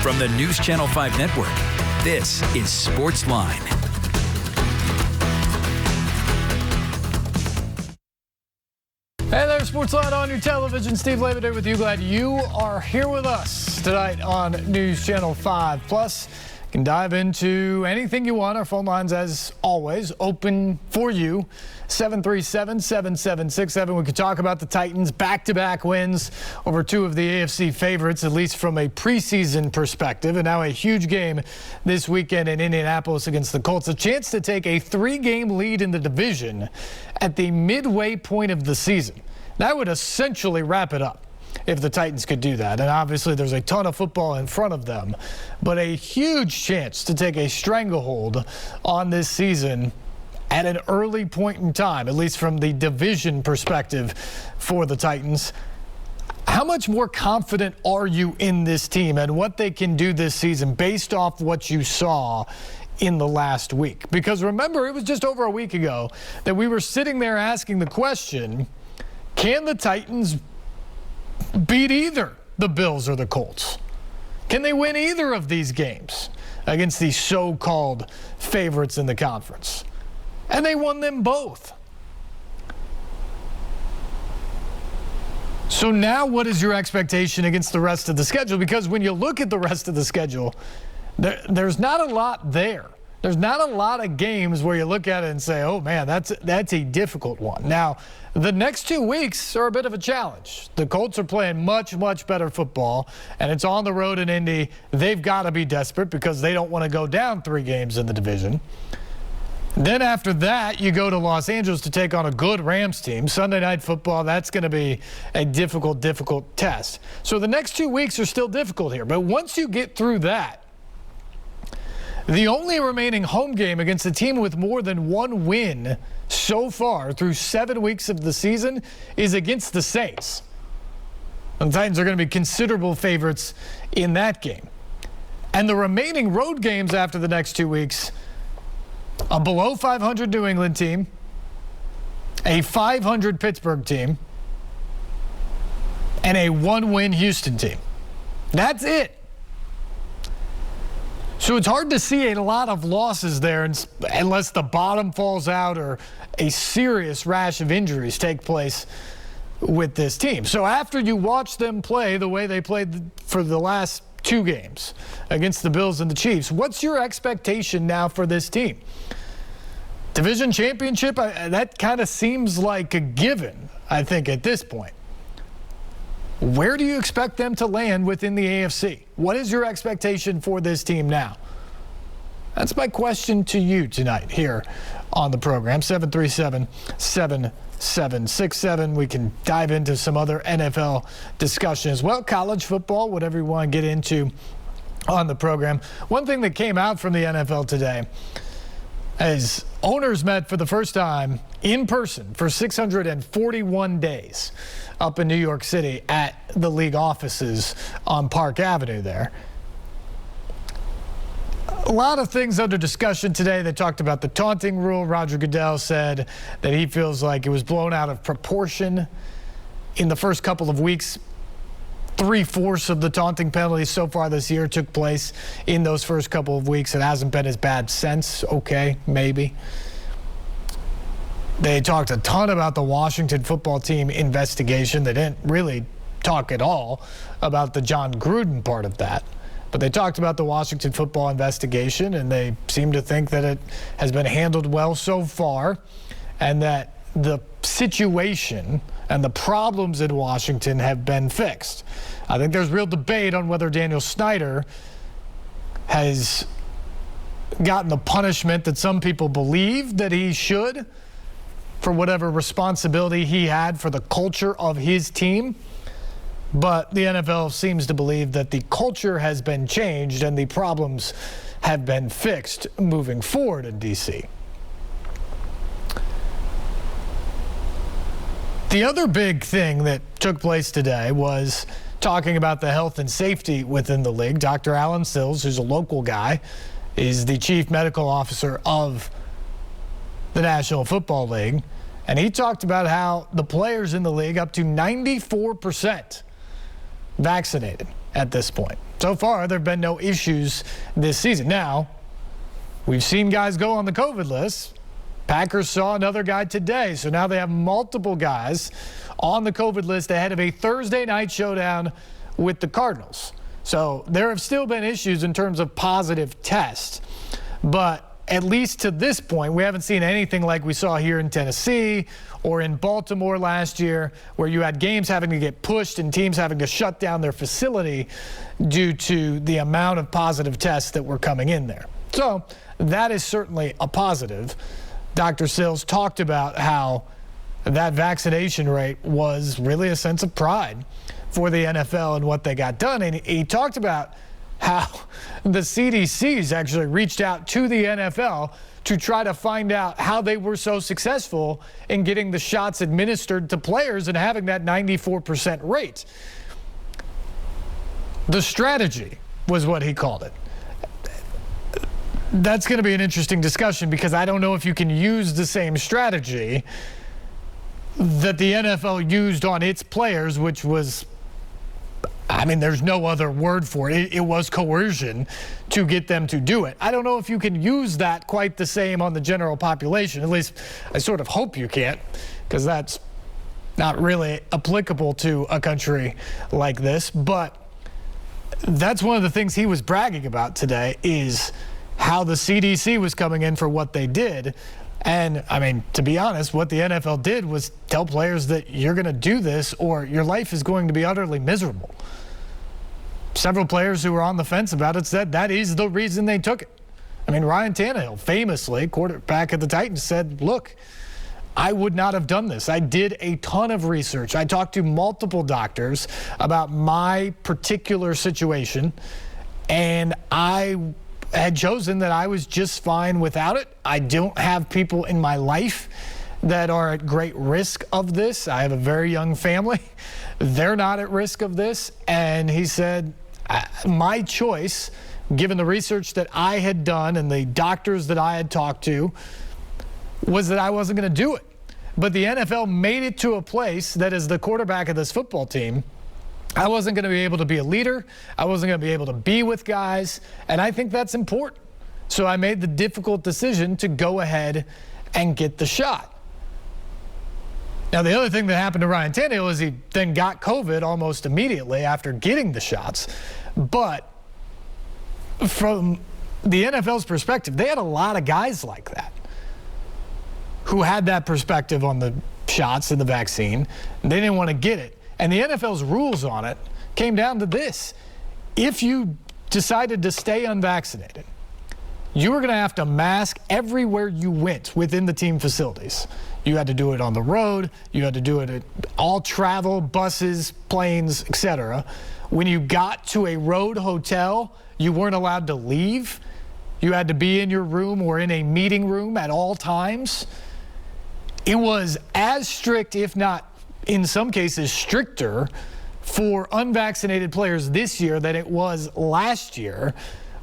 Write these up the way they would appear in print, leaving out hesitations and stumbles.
From the News Channel 5 Network, this is SportsLine. Hey there, SportsLine on your television. Steve Layman here with you. Glad you are here with us tonight on News Channel 5. Plus, you can dive into anything you want. Our phone lines, as always, open for you. 737-7767. We could talk about the Titans' back-to-back wins over two of the AFC favorites, at least from a preseason perspective. And now a huge game this weekend in Indianapolis against the Colts. A chance to take a 3-game lead in the division at the midway point of the season. That would essentially wrap it up if the Titans could do that. And obviously there's a ton of football in front of them, but a huge chance to take a stranglehold on this season at an early point in time, at least from the division perspective for the Titans. How much more confident are you in this team and what they can do this season based off what you saw in the last week? Because remember, it was just over a week ago that we were sitting there asking the question, can the Titans beat either the Bills or the Colts? Can they win either of these games against these so-called favorites in the conference? And they won them both. So now what is your expectation against the rest of the schedule? Because when you look at the rest of the schedule, there's not a lot there. There's not a lot of games where you look at it and say, oh, man, that's a difficult one. Now, the next 2 weeks are a bit of a challenge. The Colts are playing much, much better football, and it's on the road in Indy. They've got to be desperate because they don't want to go down 3 games in the division. Then after that, you go to Los Angeles to take on a good Rams team. Sunday Night Football, that's going to be a difficult test. So the next 2 weeks are still difficult here. But once you get through that, the only remaining home game against a team with more than 1 win so far through 7 weeks of the season is against the Saints. And the Titans are going to be considerable favorites in that game. And the remaining road games after the next 2 weeks, a below 500 New England team, a 500 Pittsburgh team, and a 1-win Houston team. That's it. So it's hard to see a lot of losses there unless the bottom falls out or a serious rash of injuries take place with this team. So after you watch them play the way they played for the last 2 games against the Bills and the Chiefs, what's your expectation now for this team? Division championship, that kind of seems like a given, I think, at this point. Where do you expect them to land within the AFC? What is your expectation for this team now? That's my question to you tonight here on the program. 737-7767. We can dive into some other NFL discussion as well. College football, whatever you want to get into on the program. One thing that came out from the NFL today is owners met for the first time in person for 641 days up in New York City at the league offices on Park Avenue there. A lot of things under discussion today. They talked about the taunting rule. Roger Goodell said that he feels like it was blown out of proportion in the first couple of weeks. 3/4 of the taunting penalties so far this year took place in those first couple of weeks. It hasn't been as bad since. Okay, maybe. They talked a ton about the Washington football team investigation. They didn't really talk at all about the John Gruden part of that. But they talked about the Washington football investigation, and they seem to think that it has been handled well so far, and that the situation and the problems in Washington have been fixed. I think there's real debate on whether Daniel Snyder has gotten the punishment that some people believe that he should for whatever responsibility he had for the culture of his team. But the NFL seems to believe that the culture has been changed and the problems have been fixed moving forward in D.C. The other big thing that took place today was talking about the health and safety within the league. Dr. Alan Sills, who's a local guy, is the chief medical officer of the National Football League. And he talked about how the players in the league, up to 94% vaccinated. at this point. So far, there have been no issues this season. Now, we've seen guys go on the COVID list. Packers saw another guy today, so now they have multiple guys on the COVID list ahead of a Thursday night showdown with the Cardinals. So there have still been issues in terms of positive tests, but at least to this point, we haven't seen anything like we saw here in Tennessee or in Baltimore last year, where you had games having to get pushed and teams having to shut down their facility due to the amount of positive tests that were coming in there. So that is certainly a positive. Dr. Sills talked about how that vaccination rate was really a sense of pride for the NFL and what they got done. And he talked about how the CDC's actually reached out to the NFL to try to find out how they were so successful in getting the shots administered to players and having that 94% rate. The strategy was what he called it. That's going to be an interesting discussion, because I don't know if you can use the same strategy that the NFL used on its players, which was, I mean, there's no other word for it. It was coercion to get them to do it. I don't know if you can use that quite the same on the general population. At least I sort of hope you can't, because that's not really applicable to a country like this. But that's one of the things he was bragging about today, is how the CDC was coming in for what they did. And, I mean, to be honest, what the NFL did was tell players that you're going to do this or your life is going to be utterly miserable. Several players who were on the fence about it said that is the reason they took it. I mean, Ryan Tannehill, famously, quarterback of the Titans, said, look, I would not have done this. I did a ton of research. I talked to multiple doctors about my particular situation, and I had chosen that I was just fine without it. I don't have people in my life that are at great risk of this. I have a very young family. They're not at risk of this. And he said, my choice, given the research that I had done and the doctors that I had talked to, was that I wasn't going to do it. But the NFL made it to a place that, as the quarterback of this football team, I wasn't going to be able to be a leader. I wasn't going to be able to be with guys. And I think that's important. So I made the difficult decision to go ahead and get the shot. Now, the other thing that happened to Ryan Tannehill is he then got COVID almost immediately after getting the shots. But from the NFL's perspective, they had a lot of guys like that who had that perspective on the shots and the vaccine. They didn't want to get it. And the NFL's rules on it came down to this. If you decided to stay unvaccinated, you were going to have to mask everywhere you went within the team facilities. You had to do it on the road. You had to do it at all travel, buses, planes, etc. When you got to a road hotel, you weren't allowed to leave. You had to be in your room or in a meeting room at all times. It was as strict, if not in some cases stricter, for unvaccinated players this year than it was last year,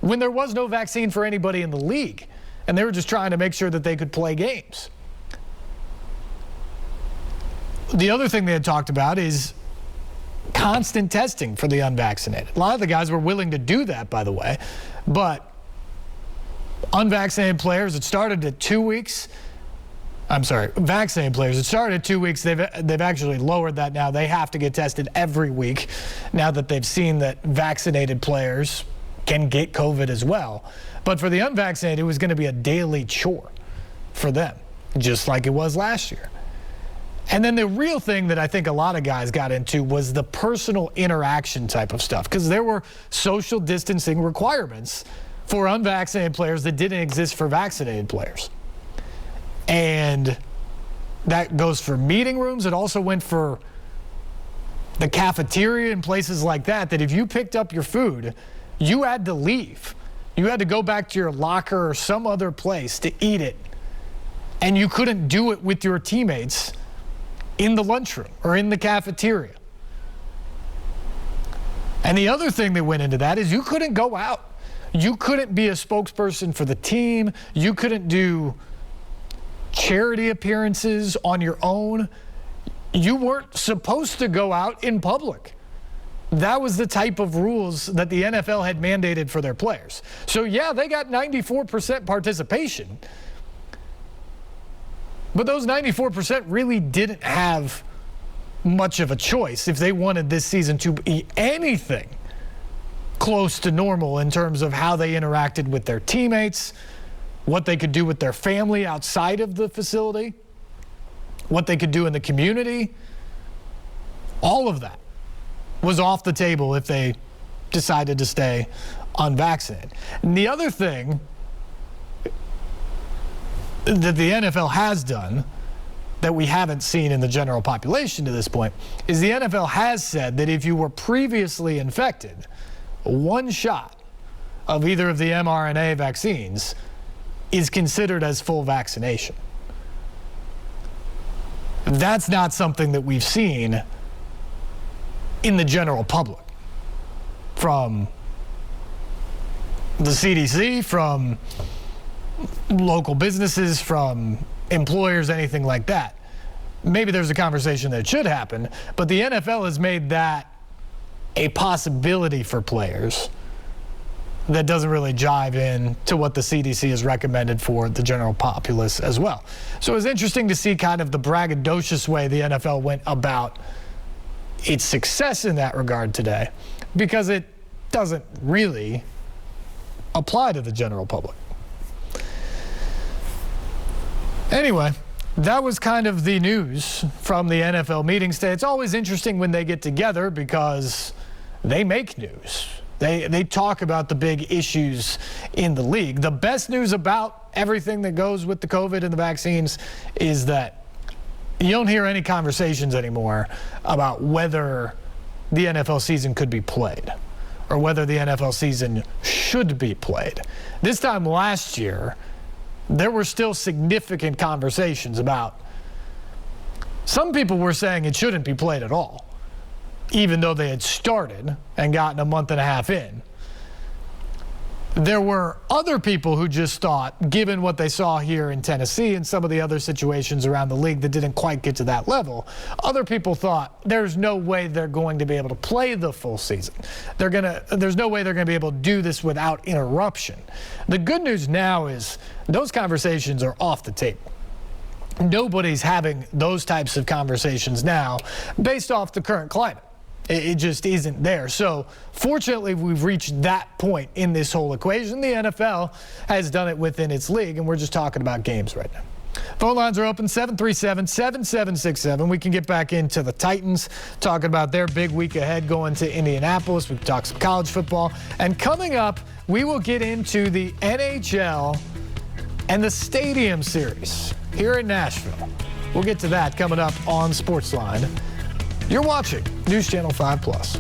when there was no vaccine for anybody in the league and they were just trying to make sure that they could play games. The other thing they had talked about is constant testing for the unvaccinated. A lot of the guys were willing to do that, by the way, but unvaccinated players, it started at 2 weeks. Vaccinated players, it started at 2 weeks. They've actually lowered that now. They have to get tested every week now that they've seen that vaccinated players can get COVID as well. But for the unvaccinated, it was going to be a daily chore for them, just like it was last year. And then the real thing that I think a lot of guys got into was the personal interaction type of stuff, because there were social distancing requirements for unvaccinated players that didn't exist for vaccinated players. And that goes for meeting rooms. It also went for the cafeteria and places like that, that if you picked up your food, you had to leave. You had to go back to your locker or some other place to eat it. And you couldn't do it with your teammates in the lunchroom or in the cafeteria. And the other thing that went into that is you couldn't go out. You couldn't be a spokesperson for the team. You couldn't do charity appearances on your own. You weren't supposed to go out in public. that was the type of rules that the NFL had mandated for their players. So, yeah, they got 94% participation. But those 94% really didn't have much of a choice if they wanted this season to be anything close to normal in terms of how they interacted with their teammates, what they could do with their family outside of the facility, what they could do in the community. All of that was off the table if they decided to stay unvaccinated. And the other thing that the NFL has done that we haven't seen in the general population to this point is the NFL has said that if you were previously infected, one shot of either of the mRNA vaccines is considered as full vaccination. That's not something that we've seen in the general public from the CDC, from local businesses, from employers, anything like that. Maybe there's a conversation that should happen, but the NFL has made that a possibility for players that doesn't really jive in to what the CDC has recommended for the general populace as well. So it was interesting to see kind of the braggadocious way the NFL went about its success in that regard today, because it doesn't really apply to the general public. Anyway, that was kind of the news from the NFL meetings today. It's always interesting when they get together because they make news. They talk about the big issues in the league. The best news about everything that goes with the COVID and the vaccines is that you don't hear any conversations anymore about whether the NFL season could be played or whether the NFL season should be played. This time last year, there were still significant conversations about, some people were saying it shouldn't be played at all, even though they had started and gotten a month and a half in. There were other people who just thought, given what they saw here in Tennessee and some of the other situations around the league that didn't quite get to that level, other people thought there's no way they're going to be able to play the full season. There's no way they're going to be able to do this without interruption. The good news now is those conversations are off the table. Nobody's having those types of conversations now based off the current climate. It just isn't there. So fortunately, we've reached that point in this whole equation. The NFL has done it within its league, and we're just talking about games right now. Phone lines are open, 737-7767. We can get back into the Titans, talking about their big week ahead going to Indianapolis. We can talk some college football. And coming up, we will get into the NHL and the Stadium Series here in Nashville. We'll get to that coming up on SportsLine. You're watching News Channel 5 Plus.